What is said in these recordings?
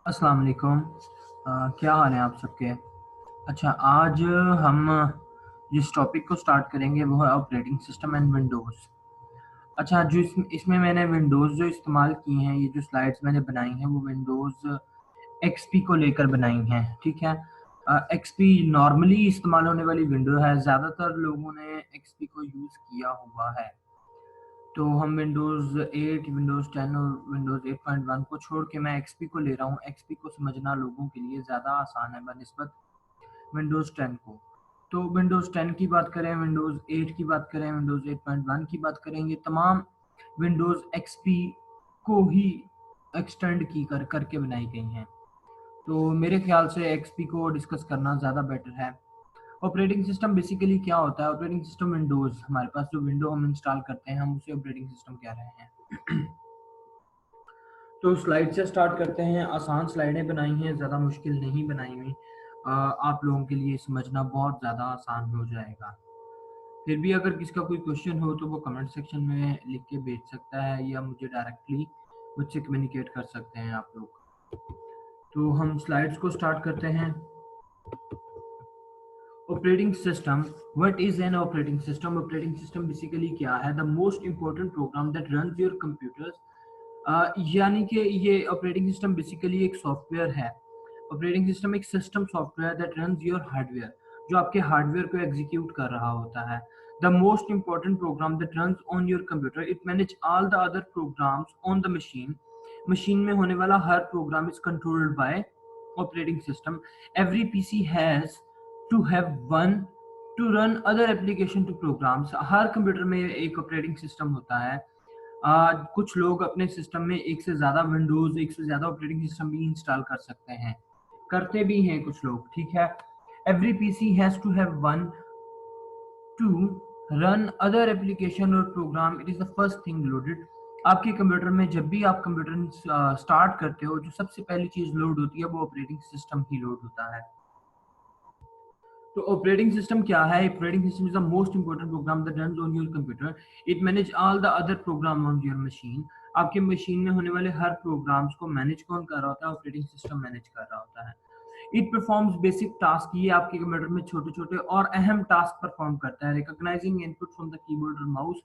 अस्सलाम वालेकुम। क्या हाल है आप सबके? अच्छा, आज हम जिस टॉपिक को स्टार्ट करेंगे वो है ऑपरेटिंग सिस्टम एंड विंडोज़। अच्छा, जो इसमें मैंने विंडोज़ जो इस्तेमाल की हैं, ये जो स्लाइड्स मैंने बनाई हैं वो विंडोज़ एक्सपी को लेकर बनाई हैं, ठीक है? एक्सपी नॉर्मली इस्तेमाल होने वाली विंडो है, ज़्यादातर लोगों ने एक्सपी को यूज़ किया हुआ है। तो हम विंडोज़ 8, विंडोज़ 10 और विंडोज़ 8.1 को छोड़ के मैं एक्सपी को ले रहा हूँ। एक्सपी को समझना लोगों के लिए ज़्यादा आसान है बनिस्बत विंडोज़ 10 को। तो विंडोज़ 10 की बात करें, विंडोज़ 8 की बात करें, विंडोज़ 8.1 की बात करें, ये तमाम विंडोज़ एक्सपी को ही एक्सटेंड की करके बनाई गई हैं। तो मेरे ख्याल से एक्सपी को डिस्कस करना ज़्यादा बेटर है। ऑपरेटिंग सिस्टम बेसिकली क्या होता है? ऑपरेटिंग सिस्टम विंडोज़, हमारे पास जो विंडो हम इंस्टॉल करते हैं, हम उसे ऑपरेटिंग सिस्टम कह रहे हैं। तो स्लाइड से स्टार्ट करते हैं। आसान स्लाइडें बनाई हैं, ज़्यादा मुश्किल नहीं बनाई हुई। आप लोगों के लिए समझना बहुत ज़्यादा आसान हो जाएगा। फिर भी अगर किसी का कोई क्वेश्चन हो तो वो कमेंट सेक्शन में लिख के भेज सकता है या मुझे डायरेक्टली मुझसे कम्युनिकेट कर सकते हैं आप लोग। तो हम स्लाइड्स को स्टार्ट करते हैं। Operating system, what is an operating system? Operating system basically क्या है? The most important program that runs your computers. यानी कि ये ऑपरेटिंग सिस्टम बेसिकली एक सॉफ्टवेयर है। ऑपरेटिंग सिस्टम एक system software that runs your hardware, जो आपके हार्डवेयर को एग्जीक्यूट कर रहा होता है। The most important program that runs on your computer, it manage all the other programs on the machine. Machine में होने वाला हर program is controlled by operating system. Every PC has to have one to run other application to programs. हर computer में एक operating system होता है। कुछ लोग अपने सिस्टम में एक से ज़्यादा विंडोज़, एक से ज़्यादा ऑपरेटिंग सिस्टम भी इंस्टॉल कर सकते हैं, करते भी हैं कुछ लोग, ठीक है? Every PC has to have one to run other application और program, it is the first thing loaded. आपके कंप्यूटर में जब भी आप कंप्यूटर स्टार्ट करते हो, जो सबसे पहली चीज़ लोड होती है वो ऑपरेटिंग सिस्टम ही लोड होता है। तो ऑपरेटिंग सिस्टम क्या है? Operating system is the most important program that runs on your computer. It manage all the other program on your machine. आपके मशीन में होने वाले हर प्रोग्राम्स को मैनेज कौन कर रहा होता है? ऑपरेटिंग सिस्टम मैनेज कर रहा होता है। इट परफॉर्म्स बेसिक टास्क, ये आपके कंप्यूटर में छोटे छोटे और अहम टास्क परफॉर्म करता है। Recognising input from the keyboard और माउस,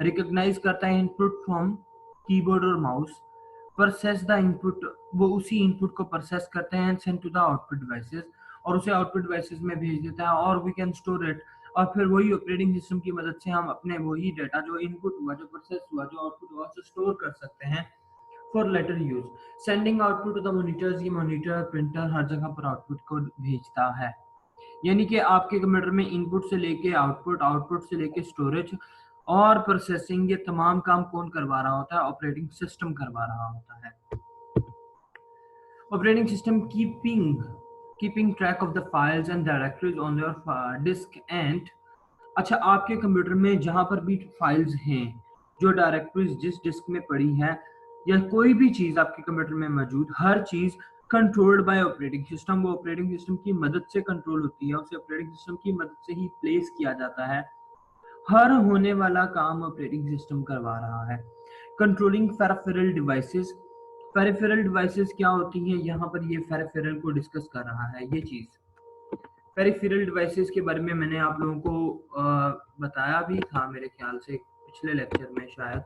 रिकॉग्नाइज करता है इनपुट फ्रॉम कीबोर्ड और माउस। प्रोसेस द इनपुट, वो उसी इनपुट को प्रोसेस करते हैं, send to the output devices, और उसे आउटपुट डिवाइसेस में भेज देता है, और वी कैन स्टोर इट। और फिर वही ऑपरेटिंग सिस्टम की मदद से हम अपने वही डाटा जो इनपुट हुआ, जो प्रोसेस हुआ, जो आउटपुट हुआ, उसे स्टोर कर सकते हैं for later use. Sending output to the monitors, ये मॉनिटर प्रिंटर हर जगह पर आउटपुट को भेजता है। यानी कि आपके कंप्यूटर में इनपुट से लेके आउटपुट, आउटपुट से लेके स्टोरेज और प्रोसेसिंग, ये तमाम काम कौन करवा रहा होता है? ऑपरेटिंग सिस्टम करवा रहा होता है। Operating system keeping track of the files and directories on your disk and, अच्छा, आपके कंप्यूटर में जहां पर भी फाइल्स हैं, जो डायरेक्टरीज जिस डिस्क में पड़ी है, या कोई भी चीज आपके कंप्यूटर में मौजूद, हर चीज कंट्रोल्ड बाय ऑपरेटिंग सिस्टम। वो ऑपरेटिंग सिस्टम की मदद से कंट्रोल होती है, उसे ऑपरेटिंग सिस्टम की मदद से ही प्लेस किया जाता है। हर होने वाला काम ऑपरेटिंग सिस्टम करवा रहा है। Controlling peripheral devices, peripheral devices क्या होती हैं? यहाँ पर ये पेरिफेरल को डिस्कस कर रहा है। ये चीज पेरिफेरल डिवाइसेस के बारे में मैंने आप लोगों को बताया भी था मेरे ख्याल से पिछले लेक्चर में शायद।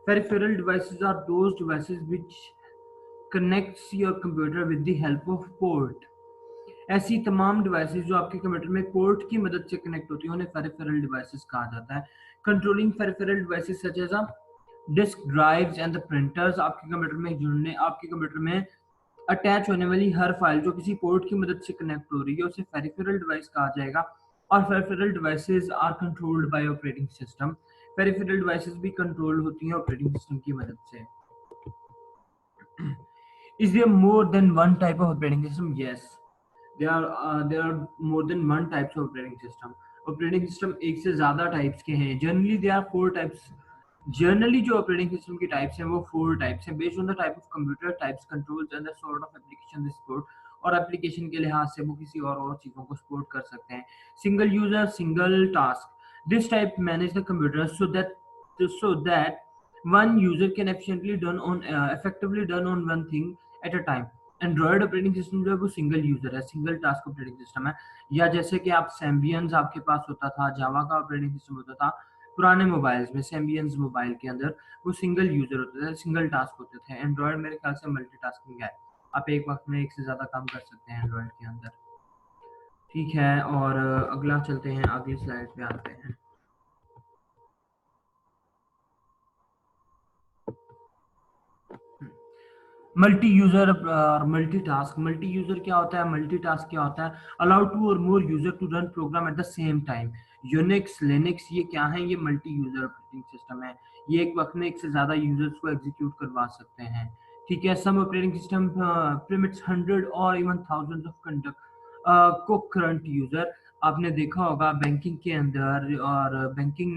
Peripheral devices are those devices which connects your computer with the help of port. ऐसी तमाम डिवाइसेस जो आपके कंप्यूटर में पोर्ट की मदद से कनेक्ट होती है, उन्हें पेरिफेरल डिवाइसेस कहा जाता है। Controlling peripheral devices such as disk drives and the printers, आपके कंप्यूटर में जुड़ने, आपके कंप्यूटर में अटैच होने वाली हर फाइल जो किसी पोर्ट की मदद से कनेक्ट हो रही है, उसे पेरिफेरल डिवाइस कहा जाएगा। और peripheral devices are controlled by operating system. Peripheral devices भी कंट्रोल होती हैं ऑपरेटिंग सिस्टम की मदद से। Is there more than one type of operating system? Yes, there are more than one types of operating system. Operating system एक से ज्यादा types के हैं। Generally there are 4 types. Generally जो ऑपरेटिंग सिस्टम की टाइप्स हैं वो 4 टाइप्स हैं, based on the type of computer, types, controls and the sort of application they support. और एप्लीकेशन के लिहाज से वो किसी और चीजों को सपोर्ट कर सकते हैं। Single user, single task, this type manage the computer so that one user can efficiently done on effectively done on one thing at a time. Android operating system जो है वो सिंगल यूजर है, single task operating system है। या जैसे कि आप सैम्बियंस आपके पास होता था, जावा का ऑपरेटिंग सिस्टम होता था पुराने मोबाइल्स में, सैम्बियंस मोबाइल के अंदर वो सिंगल यूजर होते थे, सिंगल टास्क होते थे। एंड्रॉयड मेरे ख्याल से मल्टीटास्किंग है, आप एक वक्त में एक से ज्यादा काम कर सकते हैं एंड्रॉयड के अंदर। ठीक है, और अगला चलते हैं, अगली स्लाइड पे आते हैं। मल्टी यूजर और मल्टीटास्क। मल्टी यूजर क्या होता है, मल्टीटास्क क्या होता है, अलाउ टू और more user to run program at the same time. Unix, Linux, ये क्या है, ये मल्टी यूजर ऑपरेटिंग सिस्टम है। ये एक वक्त में एक से ज्यादा यूजर्स को एग्जीक्यूट करवा सकते हैं। ठीक है, सम ऑपरेटिंग सिस्टम permits 100 और इवन thousands ऑफ कंडक्ट को करंट यूजर। आपने देखा होगा बैंकिंग के अंदर, और बैंकिंग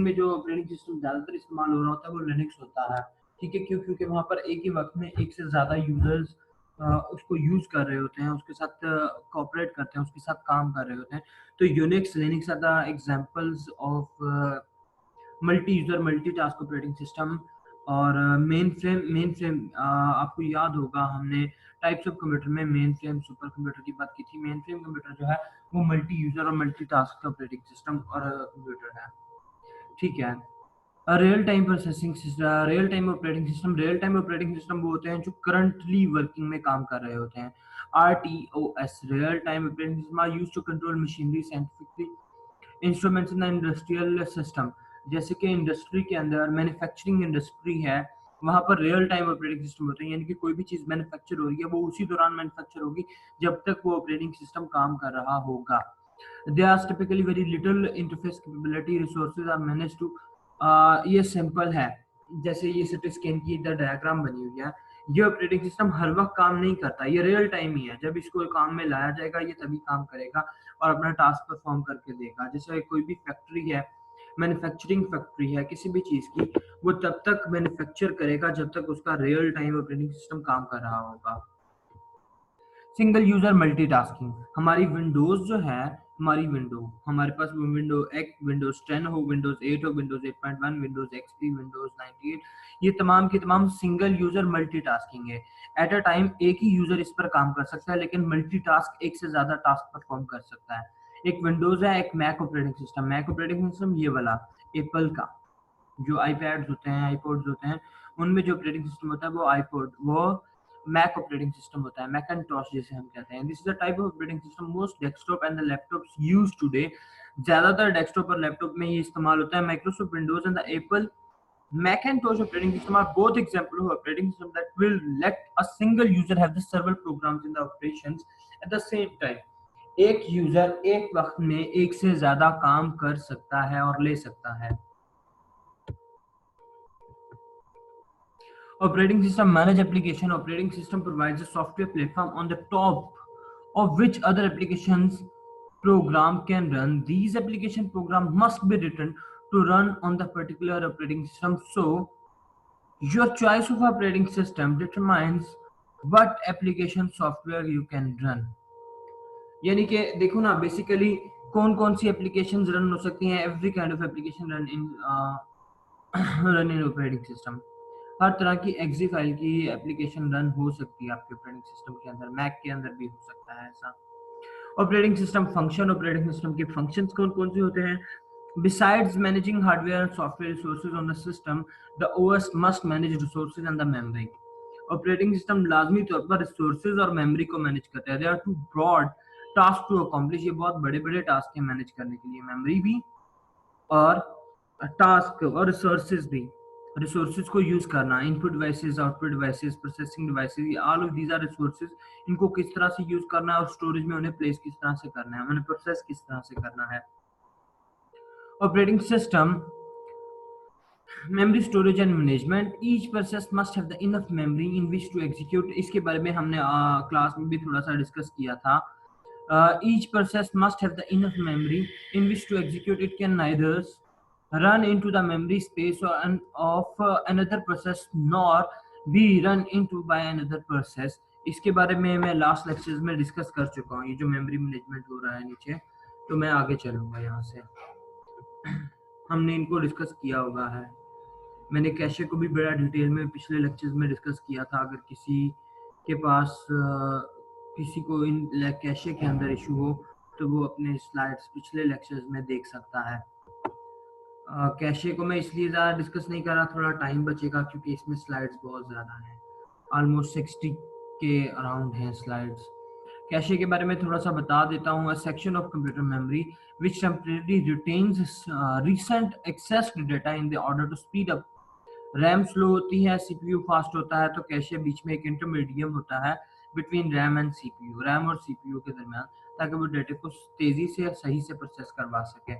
में जो ऑपरेटिंग सिस्टम ज्यादातर इस्तेमाल हो रहा होता है वो लिनक्स होता है। ठीक है, क्यों, क्योंकि वहां पर एक ही वक्त में एक से ज्यादा यूजर्स उसको यूज कर रहे होते हैं, उसके साथ कोऑपरेट करते हैं, उसके साथ काम कर रहे होते हैं। तो Unix, Linux are the examples of multi user multitask operating system. और मेन फ्रेम आपको याद होगा, हमने टाइप्स ऑफ कंप्यूटर में मेन फ्रेम, सुपर कंप्यूटर की बात की थी। मेन फ्रेम कंप्यूटर जो है वो मल्टी यूजर और मल्टीटास्क ऑपरेटिंग सिस्टम और कंप्यूटर है। ठीक है, real time processing system, real time operating system वो होते हैं जो करंटली वर्किंग में काम कर रहे होते हैं। RTOS, real time operating system, are used to control machinery, scientifically instruments in the industrial system. जैसे कि इंडस्ट्री के अंदर, मैन्युफैक्चरिंग इंडस्ट्री है, वहां पर रियल टाइम ऑपरेटिंग सिस्टम होते हैं, यानी कि कोई भी चीज मैन्युफैक्चर हो रही है वो उसी दौरान मैन्युफैक्चर होगी जब तक वो ऑपरेटिंग सिस्टम काम कर रहा होगा। There are typically very little interface capability, resources are managed to ये सिंपल है। जैसे ये सिटी स्कैन की इधर डायग्राम बनी हुई है, ये ऑपरेटिंग सिस्टम हर वक्त काम नहीं करता, ये रियल टाइम ही है। जब इसको काम में लाया जाएगा ये तभी काम करेगा और अपना टास्क परफॉर्म करके देगा। जैसे कोई भी फैक्ट्री है, मैन्युफैक्चरिंग फैक्ट्री है किसी भी चीज की, वो तब तक मैन्युफैक्चर करेगा जब तक उसका रियल टाइम ऑपरेटिंग सिस्टम काम कर रहा होगा। सिंगल यूजर मल्टीटास्किंग, हमारी विंडोज जो है, हमारी विंडो, हमारे पास वो विंडो एक विंडोज 10 हो, विंडोज 8 हो, विंडोज 8.1, विंडोज एक्सपी, विंडोज 98, ये तमाम की तमाम सिंगल यूजर मल्टीटास्किंग है। एट अ टाइम एक ही यूजर इस पर काम कर सकता है, लेकिन मल्टीटास्क एक से ज्यादा टास्क परफॉर्म कर सकता है। एक विंडोज है, एक Mac operating system. Mac operating system ये वाला एप्पल का, जो आईपैड्स होते हैं, आईपॉड्स होते हैं, उनमें जो ऑपरेटिंग सिस्टम होता है वो आईपॉड, वो मैक ऑपरेटिंग सिस्टम होता है, मैकिंटॉश जिसे हम कहते हैं। This is the type of operating system most desktop and the laptops used today. ज्यादातर डेस्कटॉप और लैपटॉप में ये इस्तेमाल होता है। Microsoft Windows and the Apple Macintosh operating system are both examples of operating system that will let a single user have the several programs in the operations at the same time. एक user एक वक्त में एक से ज्यादा काम कर सकता है और ले सकता है। Operating system manage application. Operating system provides a software platform on the top of which other applications program can run. These application program must be written to run on the particular operating system. So your choice of operating system determines what application software you can run. यानी कि देखो ना, basically कौन कौन सी application run हो सकती हैं। Every kind of application run in operating system. हर तरह की एग्जी फाइल की एप्लीकेशन रन हो सकती है आपके ऑपरेटिंग सिस्टम के अंदर, मैक के अंदर भी हो सकता है ऐसा। Operating system function, operating system के फंक्शंस कौन कौन से होते हैं। Besides managing hardware and software resources on the system, the OS must manage resources and the memory. Operating system लाजमी तौर पर रिसोर्सेज और मेमोरी को मैनेज करता है। They are two broad task to accomplish, ये बहुत बड़े बड़े टास्क हैं मैनेज करने के लिए, मेमोरी भी और टास्क और रिसोर्सेज भी। रिसोर्सेज को यूज करना, input devices, output devices, processing devices, all of these are resources. इनको किस तरह से यूज करना है और स्टोरेज में उन्हें प्लेस किस तरह से करना है, उन्हें प्रोसेस किस तरह से करना है। Operating system memory storage and management, each process must have the enough memory in which to execute. इसके बारे में हमने क्लास में भी थोड़ा सा डिस्कस किया था। Each process must have the enough memory in which to execute, it can neither run into the memory space or of another process nor be run into by another process। इसके बारे में मैं last lectures में discuss कर चुका हूँ, ये जो मेमोरी मैनेजमेंट हो रहा है नीचे, तो मैं आगे चलूंगा यहाँ से। हमने इनको डिस्कस किया होगा है, मैंने कैशे को भी बड़ा डिटेल में पिछले लेक्चर्स में डिस्कस किया था। अगर किसी के पास किसी को इन कैशे के अंदर इशू हो तो वो अपने स्लाइड्स पिछले लेक्चर्स में देख सकता है। कैशे को मैं इसलिए ज़्यादा डिस्कस नहीं कर रहा, थोड़ा टाइम बचेगा क्योंकि इसमें स्लाइड्स बहुत ज़्यादा हैं, ऑलमोस्ट 60 के अराउंड हैं स्लाइड्स। कैशे के बारे में थोड़ा सा बता देता हूँ। A section of computer memory which temporary retains recent accessed data in the order to speed up. RAM slow होती है, सीपीयू फास्ट होता है, तो कैशे बीच में एक इंटरमीडियम होता है between RAM and CPU, RAM और सीपीयू के दरमियान, ताकि वो डेटा को तेजी से सही से प्रोसेस करवा सके।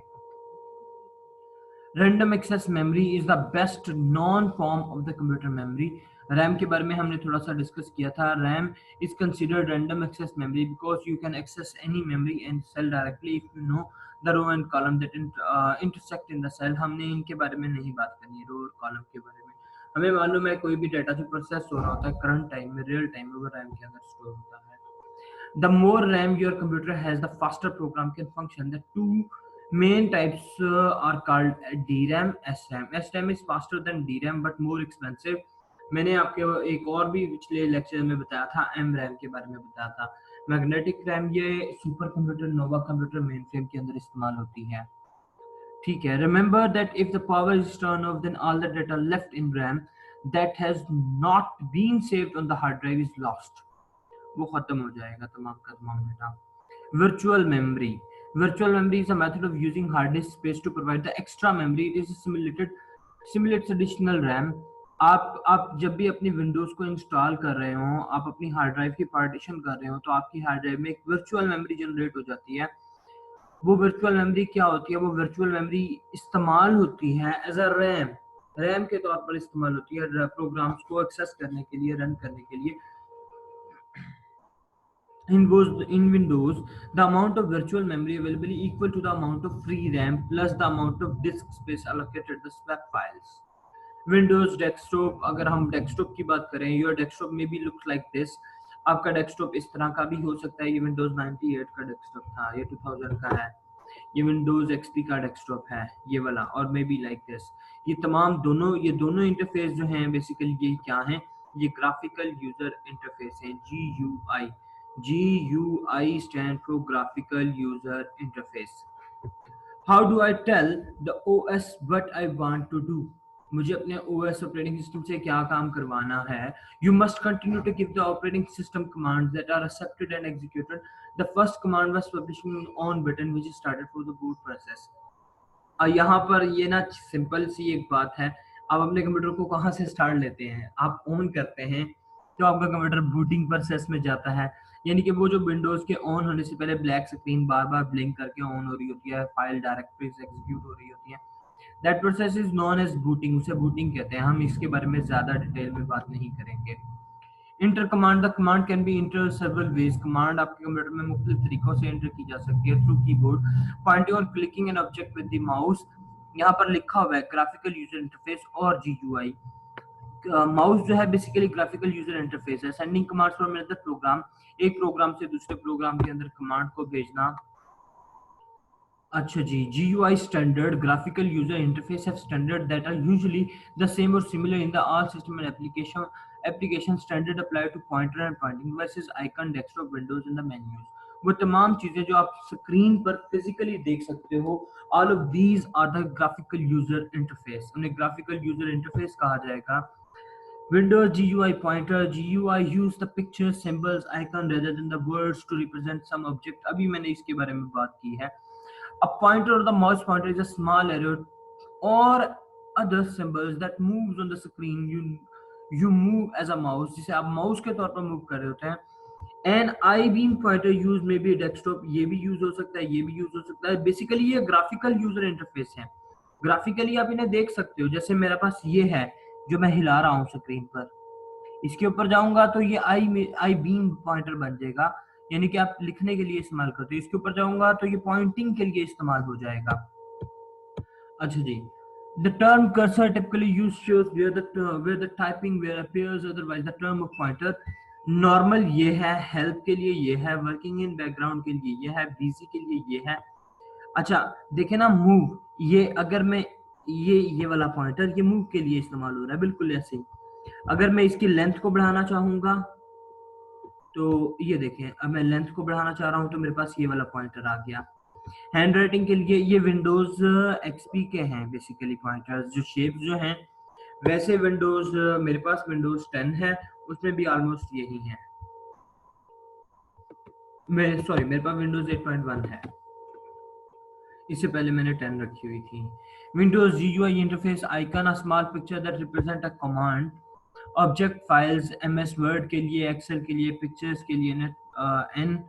Random access memory is the best known form of the computer memory. RAM के बारे में हमने थोड़ा सा डिस्कस किया था। RAM is considered random access memory because you can access any memory and cell directly if you know the row and column that intersect in the cell. हमने इनके बारे में नहीं बात करनी है, रो और कॉलम के बारे में। हमें मालूम है कोई भी डाटा जो प्रोसेस हो रहा होता है करंट टाइम में, रियल टाइम में, वो रैम के अंदर स्टोर होता है। The more RAM your computer has, the faster program can function. The two main types are called DRAM, SRAM. SRAM is faster than DRAM but more expensive. मैंने आपके एक और भी पिछले लेक्चर में बताया था, MRAM के बारे में बताया था। मैग्नेटिक रैम ये सुपर कंप्यूटर, नोवा कंप्यूटर, मेन फ्रेम के अंदर इस्तेमाल होती है। ठीक है। Remember that if the power is turned off, then all the data left in RAM that has not been saved on the hard drive is lost. वो खत्म हो जाएगा तमाम का तमाम data. Virtual memory, virtual memory is a method of using hard disk space to provide the extra memory. It is simulates additional RAM. आप जब भी अपनी विंडोज को इंस्टॉल कर रहे हो, आप अपनी हार्ड ड्राइव की पार्टीशन कर रहे हो, तो आपकी हार्ड ड्राइव में एक वर्चुअल मेमोरी जनरेट हो जाती है। वो वर्चुअल मेमोरी क्या होती है? वो वर्चुअल मेमोरी इस्तेमाल होती है एज अ रैम, रैम के तौर पर इस्तेमाल होती है प्रोग्राम्स को एक्सेस करने के लिए, रन करने के लिए। In Windows, the amount of virtual memory available is equal to the amount of free RAM plus the amount of disk space allocated to swap files. Windows desktop, अगर हम desktop की बात करें, your desktop maybe looks like this. आपका desktop इस तरह का भी हो सकता है। ये Windows 98 का डेस्कटॉप था, ये 2000 का है। ये Windows XP का डेस्कटॉप है, ये वाला, और मे बी लाइक दिस। ये दोनों इंटरफेस जो हैं बेसिकली ये क्या हैं? ये ग्राफिकल यूजर इंटरफेस है, GUI। GUI stand for Graphical User Interface. How do I tell the OS what I want to do? मुझे अपने OS ऑपरेटिंग सिस्टम से क्या काम करवाना है? You must continue to give the operating system commands that are accepted and executed. The first command was publishing on button which is started for the boot process. यहाँ पर ये ना simple सी एक बात है। आप अपने कंप्यूटर को कहाँ से स्टार्ट लेते हैं? आप ऑन करते हैं तो आपका कंप्यूटर बूटिंग प्रोसेस में जाता है, यानी कि वो जो विंडोज के ऑन होने से पहले ब्लैक स्क्रीन बार बार ब्लिंक करके ऑन हो रही होती है, फाइल डायरेक्टरीज एग्जीक्यूट हो रही होती है। That process is known as booting, उसे बूटिंग कहते हैं। हम इसके बारे में ज्यादा डिटेल में बात नहीं करेंगे। Enter command, the command can be enter several ways. Command आपके कंप्यूटर में मुख्तलिफ तरीकों से इंटर की जा सकती है थ्रू कीबोर्ड, पॉइंटिंग और clicking an object with the mouse. यहाँ पर लिखा हुआ है ग्राफिकल यूजर इंटरफेस और GUI। माउस जो है बेसिकली ग्राफिकल यूजर इंटरफेस है। Sending commands from another program, एक प्रोग्राम से दूसरे प्रोग्राम के अंदर कमांड को भेजना। अच्छा जी, GUI standard graphical user interface have standard that are usually the same or similar in the all system and application standard apply to pointer and pointing devices, icon, desktop, windows and the menus. वो तमाम चीजें जो आप screen पर physically देख सकते हो, all of these are the graphical user interface. उन्हें graphical user interface कहा जाएगा। Windows GUI pointer, GUI use the picture, symbols, icon rather than the words to represent some object. अभी मैंने इसके बारे में बात की है। A pointer or the mouse pointer is a small arrow or other symbols that moves on the screen. You move as a mouse, जिसे आप माउस के तौर पर मूव कर रहे होते हैं। An I-beam pointer use may be desktop, ये भी यूज हो सकता है, ये भी यूज हो सकता है। बेसिकली ये ग्राफिकल यूजर इंटरफेस है। ग्राफिकली आप इन्हें देख सकते हो, जैसे मेरे पास ये है जो मैं हिला रहा हूँ स्क्रीन पर। इसके ऊपर जाऊंगा तो ये आई बीम पॉइंटर बन जाएगा, यानी कि आप लिखने के लिए इस्तेमाल करते हो। इसके ऊपर जाऊंगा तो ये पॉइंटिंग के लिए इस्तेमाल हो जाएगा। अच्छा जी, the term cursor typically used shows where the typing where appears, otherwise the term of pointer. Normal ये है, हेल्प के लिए ये है, वर्किंग इन बैकग्राउंड के लिए ये है, बिजी के लिए ये है। अच्छा देखे ना, मूव, ये अगर मैं ये वाला पॉइंटर ये मूव के लिए इस्तेमाल हो रहा है, बिल्कुल ऐसे ही। अगर मैं इसकी लेंथ को बढ़ाना चाहूंगा तो ये देखें, अब मैं लेंथ को बढ़ाना चाह रहा हूँ तो मेरे पास ये वाला पॉइंटर आ गया। हैंड राइटिंग के लिए ये विंडोज एक्सपी के हैं बेसिकली पॉइंटर्स, जो शेप्स जो हैं वैसे विंडोज मेरे पास विंडोज 10 है, उसमें भी ऑलमोस्ट यही है। मेरे पास विंडोज 8.1 है, इससे पहले मैंने 10 रखी हुई थी। Windows GUI interface icon, a small picture that represent a command, object files, MS word के लिए, एक्सेल के लिए, पिक्चर्स के लिए, an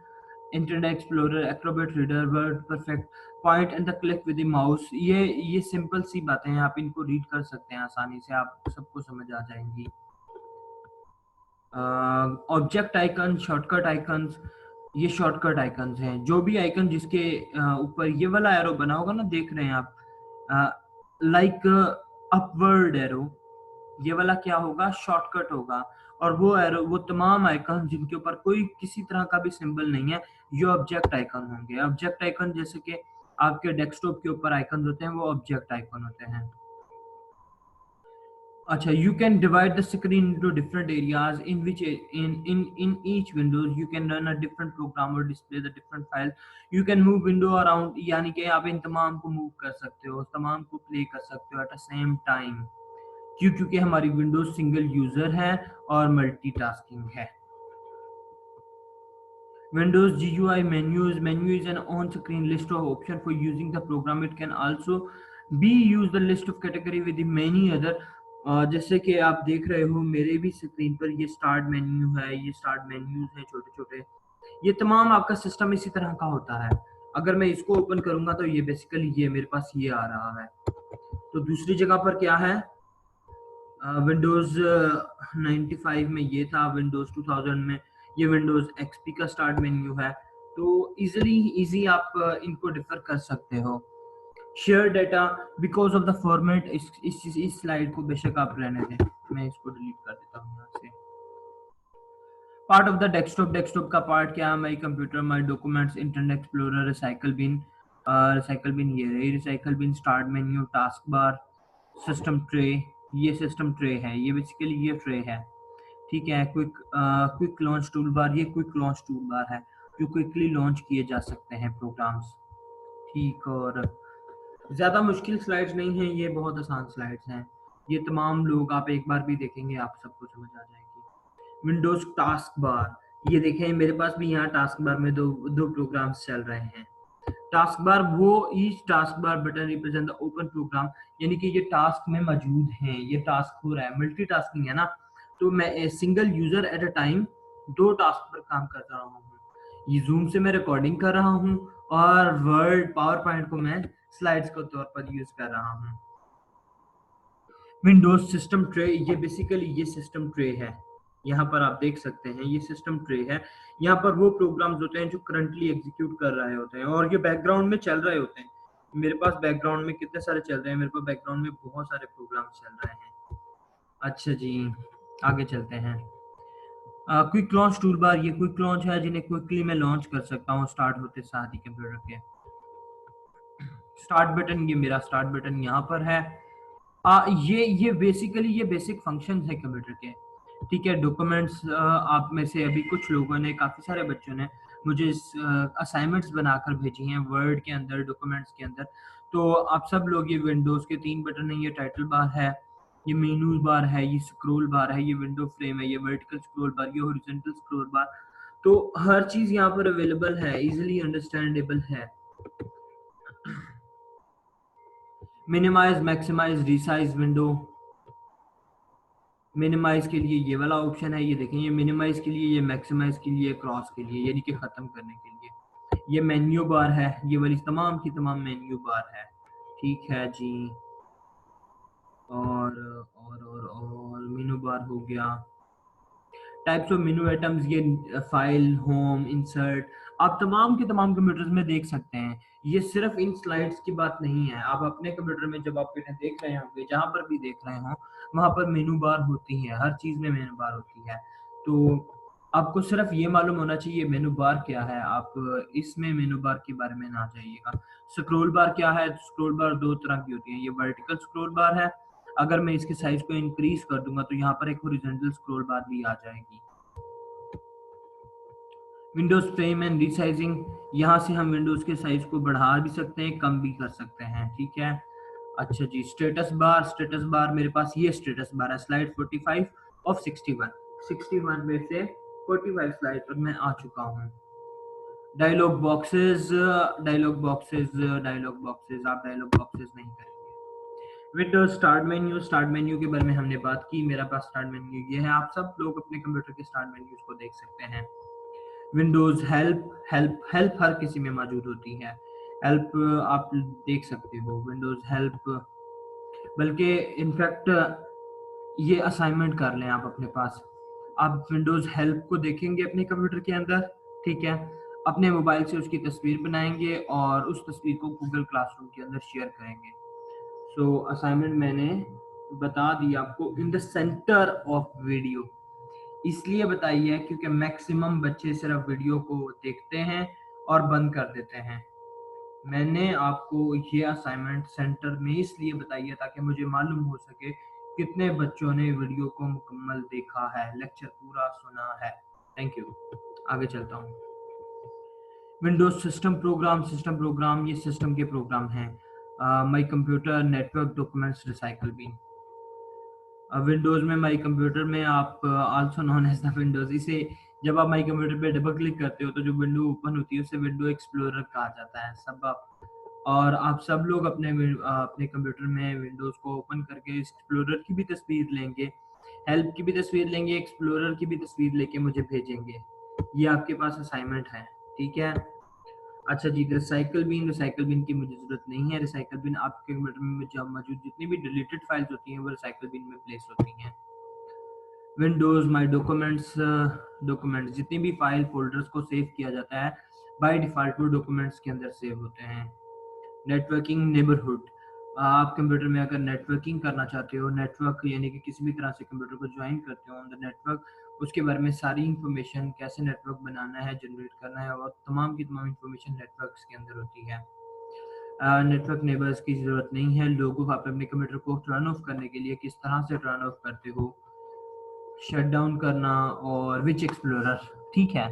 internet explorer, Acrobat reader, word perfect, point and the click with the mouse. ये simple सी बातें हैं, आप इनको रीड कर सकते हैं आसानी से, आप सबको समझ आ जाएंगी। ऑब्जेक्ट आइकन, शॉर्टकट आइकन्स, ये शॉर्टकट आइकन्स हैं। जो भी आइकन जिसके ऊपर ये वाला एरो बना होगा ना, देख रहे हैं आप, लाइक अपवर्ड एरो, ये वाला क्या होगा, शॉर्टकट होगा। और वो एरो, वो तमाम आइकन जिनके ऊपर कोई किसी तरह का भी सिंबल नहीं है, ये ऑब्जेक्ट आइकन होंगे। ऑब्जेक्ट आइकन जैसे कि आपके डेस्कटॉप के ऊपर आइकन होते हैं, वो ऑब्जेक्ट आइकन होते हैं। अच्छा, you can divide the screen into different areas in which in each windows you can run a different program or display the different file. You can move window around, यानी कि आप इन तमाम को move कर सकते हो, तमाम को प्ले कर सकते हो एट द सेम टाइम। क्योंकि हमारी विंडोज सिंगल यूजर है और मल्टीटास्किंग है। Windows GUI menus. Menu is an on-screen list of options for using the program. It can also be used the list of category with the many other. जैसे कि आप देख रहे हो मेरे भी स्क्रीन पर ये स्टार्ट मेन्यू है, ये स्टार्ट मेन्यूज हैं छोटे छोटे। ये तमाम आपका सिस्टम इसी तरह का होता है। अगर मैं इसको ओपन करूंगा तो ये बेसिकली ये मेरे पास ये आ रहा है। तो दूसरी जगह पर क्या है, विंडोज 95 में ये था, विंडोज 2000 में ये विंडोज एक्सपी का स्टार्ट मेन्यू है। तो इजी आप इनको डिफर कर सकते हो। Share data, because of the format, इस स्लाइड को बेशक आप रहने दें, मैं इसको डिलीट कर देता हूँ यहाँ से। Part of the desktop, desktop का पार्ट क्या है, my computer, my documents, Internet Explorer, recycle bin, ये रही recycle bin, start menu, task bar, system tray, ये सिस्टम ट्रे है, ये बेसिकली ये ट्रे है, ठीक है। क्विक लॉन्च टूल बार, ये क्विक लॉन्च टूल बार है, जो क्विकली लॉन्च किए जा सकते हैं प्रोग्राम्स, ठीक। और ज़्यादा मुश्किल स्लाइड्स नहीं हैं, ये बहुत आसान स्लाइड्स हैं। ये तमाम लोग आप एक बार भी देखेंगे आप सबको समझ आ जाएगी। विंडोज टास्क बार, ये देखें मेरे पास भी यहाँ टास्क बार में दो प्रोग्राम्स चल रहे हैं। टास्क बार, वो each task bar button represent the open program, यानी कि ये टास्क में मौजूद हैं, ये टास्क हो रहा है, मल्टीटास्किंग है ना। तो मैं single user at a time दो टास्क पर काम कर रहा हूँ। ये जूम से मैं रिकॉर्डिंग कर रहा हूँ और वर्ड पावर पॉइंट को मैं स्लाइड्स के तौर पर यूज कर रहा हूँ। विंडोज सिस्टम ट्रे, ये बेसिकली ये सिस्टम ट्रे है, यहाँ पर आप देख सकते हैं ये सिस्टम ट्रे है। यहाँ पर वो प्रोग्राम्स होते हैं जो करंटली एग्जीक्यूट कर रहे होते हैं और ये बैकग्राउंड में चल रहे होते हैं। मेरे पास बैकग्राउंड में कितने सारे चल रहे हैं, मेरे पास बैकग्राउंड में बहुत सारे प्रोग्राम्स चल रहे हैं। अच्छा जी, आगे चलते हैं। क्विक लॉन्च टूल बार, ये क्विक लॉन्च है जिन्हें क्विकली मैं लॉन्च कर सकता हूँ स्टार्ट होते साथ ही कंप्यूटर के। स्टार्ट बटन, ये मेरा स्टार्ट बटन यहाँ पर है। ये बेसिकली ये बेसिक फंक्शंस है कंप्यूटर के, ठीक है। डॉक्यूमेंट्स, आप में से अभी कुछ लोगों ने, काफ़ी सारे बच्चों ने मुझे असाइनमेंट्स बनाकर भेजी हैं वर्ड के अंदर, डॉक्यूमेंट्स के अंदर। तो आप सब लोग, ये विंडोज़ के 3 बटन है, ये टाइटल बार है, ये मेनू बार है, ये स्क्रॉल बार है, ये विंडो फ्रेम है, ये वर्टिकल स्क्रॉल बार, ये हॉरिजॉन्टल स्क्रॉल बार। तो हर चीज़ यहाँ पर अवेलेबल है, इजीली अंडरस्टैंडेबल है। Minimise, maximise, resize window, minimise के लिए ये वाला ऑप्शन है, ये देखें, ये मिनिमाइज के लिए, ये मैक्सिमाइज के लिए, क्रॉस के लिए, यानी कि ख़त्म करने के लिए। ये मेन्यू बार है, ये वाली तमाम की तमाम मेन्यू बार है, ठीक है जी। और मेनू बार हो गया। टाइप्स ऑफ मेनू आइटम्स, ये फाइल, होम, इंसर्ट, आप तमाम के तमाम कंप्यूटर्स में देख सकते हैं। ये सिर्फ इन स्लाइड्स की बात नहीं है, आप अपने कंप्यूटर में जब आप इन्हें देख रहे होंगे, जहाँ पर भी देख रहे हों, वहाँ पर मेनू बार होती है, हर चीज़ में मेनू बार होती है। तो आपको सिर्फ ये मालूम होना चाहिए मेनू बार क्या है, आप इसमें मेनू बार के बारे में ना जाइएगा। स्क्रॉल बार क्या है, स्क्रॉल बार दो तरह की होती है, ये वर्टिकल स्क्रॉल बार है, अगर मैं इसके साइज को इंक्रीज कर दूंगा तो यहाँ पर एक हॉरिजॉन्टल स्क्रॉल बार भी आ जाएगी। विंडोज फ्रेम एंड रीसाइजिंग, यहाँ से हम विंडोज के साइज को बढ़ा भी सकते हैं, कम भी कर सकते हैं, ठीक है। अच्छा जी, स्टेटस बार मेरे पास ये स्टेटस बार है, स्लाइड 45 ऑफ 61, 61 में से 45 स्लाइड पर मैं आ चुका हूँ। Dialog boxes, dialog boxes, dialog boxes, आप डायलॉग बॉक्सेस नहीं करेंगे। विंडोज स्टार्ट मेन्यू के बारे में हमने बात की, मेरा पास स्टार्ट मेन्यू ये है, आप सब लोग अपने कंप्यूटर के स्टार्ट मेन्यूज को देख सकते हैं। विंडोज हेल्प, हेल्प हर किसी में मौजूद होती है, हेल्प आप देख सकते हो, विंडोज हेल्प, बल्कि इनफैक्ट ये असाइनमेंट कर लें आप अपने पास, आप विंडोज हेल्प को देखेंगे अपने कंप्यूटर के अंदर, ठीक है, अपने मोबाइल से उसकी तस्वीर बनाएंगे और उस तस्वीर को गूगल क्लासरूम के अंदर शेयर करेंगे। सो असाइनमेंट मैंने बता दी आपको, in the centre of video, इसलिए बताई है क्योंकि मैक्सिमम बच्चे सिर्फ वीडियो को देखते हैं और बंद कर देते हैं। मैंने आपको ये असाइनमेंट सेंटर में इसलिए बताई है ताकि मुझे मालूम हो सके कितने बच्चों ने वीडियो को मुकम्मल देखा है, लेक्चर पूरा सुना है। Thank you. आगे चलता हूँ। विंडोज सिस्टम प्रोग्राम, ये सिस्टम के प्रोग्राम हैं। My computer, network, documents, recycle bin. Windows में माई कंप्यूटर में आप also known as the Windows, इसे जब आप माई कंप्यूटर पे डबल क्लिक करते हो तो जो विंडो ओपन होती है उसे विंडो एक्सप्लोरर कहा जाता है। सब आप और आप सब लोग अपने कंप्यूटर में विंडोज को ओपन करके एक्सप्लोरर की भी तस्वीर लेंगे, हेल्प की भी तस्वीर लेंगे, एक्सप्लोरर की भी तस्वीर लेके मुझे भेजेंगे। ये आपके पास असाइनमेंट है, ठीक है। अच्छा जी, रिसाइकल बिन की मुझे ज़रूरत नहीं है, रिसाइकल बिन आपके कंप्यूटर में जब मौजूद जितनी भी डिलीटेड फाइल्स होती हैं वो रिसाइकल बिन में प्लेस होती हैं। विंडोज़ माई डॉक्यूमेंट्स, डॉक्यूमेंट्स जितनी भी फाइल फोल्डर्स को सेव किया जाता है बाय डिफ़ॉल्ट वो डॉक्यूमेंट्स के अंदर सेव होते हैं। नेटवर्किंग नेबरहुड, आप कंप्यूटर में अगर नेटवर्किंग करना चाहते हो, नेटवर्क यानी कि किसी भी तरह से कंप्यूटर को ज्वाइन करते हो ऑन द नेटवर्क, उसके बारे में सारी इंफॉर्मेशन, कैसे नेटवर्क बनाना है, जनरेट करना है, और तमाम की तमाम इंफॉर्मेशन नेटवर्क्स के अंदर होती है। नेटवर्क नेबर्स की ज़रूरत नहीं है, लोगों आप अपने कंप्यूटर को टर्न ऑफ करने के लिए किस तरह से टर्न ऑफ करते हो, शट डाउन करना, और विच एक्सप्लोरर, ठीक है,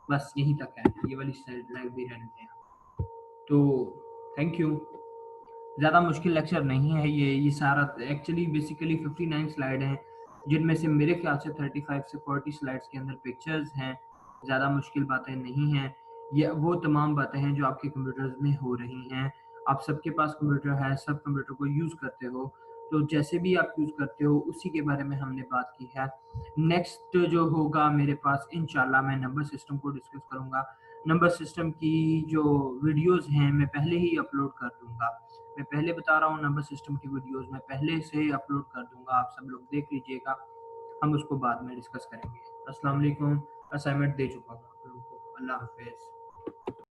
बस यहीं तक है, ये वाली स्लाइड भी रहने दें। तो थैंक यू। ज़्यादा मुश्किल लेक्चर नहीं है ये सारा एक्चुअली बेसिकली 59 स्लाइड हैं, जिनमें से मेरे ख्याल से 35 से 40 स्लाइड्स के अंदर पिक्चर्स हैं। ज़्यादा मुश्किल बातें नहीं हैं, ये वो तमाम बातें हैं जो आपके कंप्यूटर्स में हो रही हैं। आप सबके पास कंप्यूटर है, सब कंप्यूटर को यूज़ करते हो, तो जैसे भी आप यूज़ करते हो उसी के बारे में हमने बात की है। नेक्स्ट जो होगा मेरे पास इंशाल्लाह मैं नंबर सिस्टम को डिस्कस करूँगा। नंबर सिस्टम की जो वीडियोज़ हैं मैं पहले ही अपलोड कर दूँगा। मैं पहले बता रहा हूँ, नंबर सिस्टम की वीडियोस मैं पहले से अपलोड कर दूंगा, आप सब लोग देख लीजिएगा, हम उसको बाद में डिस्कस करेंगे। अस्सलाम वालेकुम, असाइनमेंट दे चुका हूँ आप लोगों को। अल्लाह हाफिज़।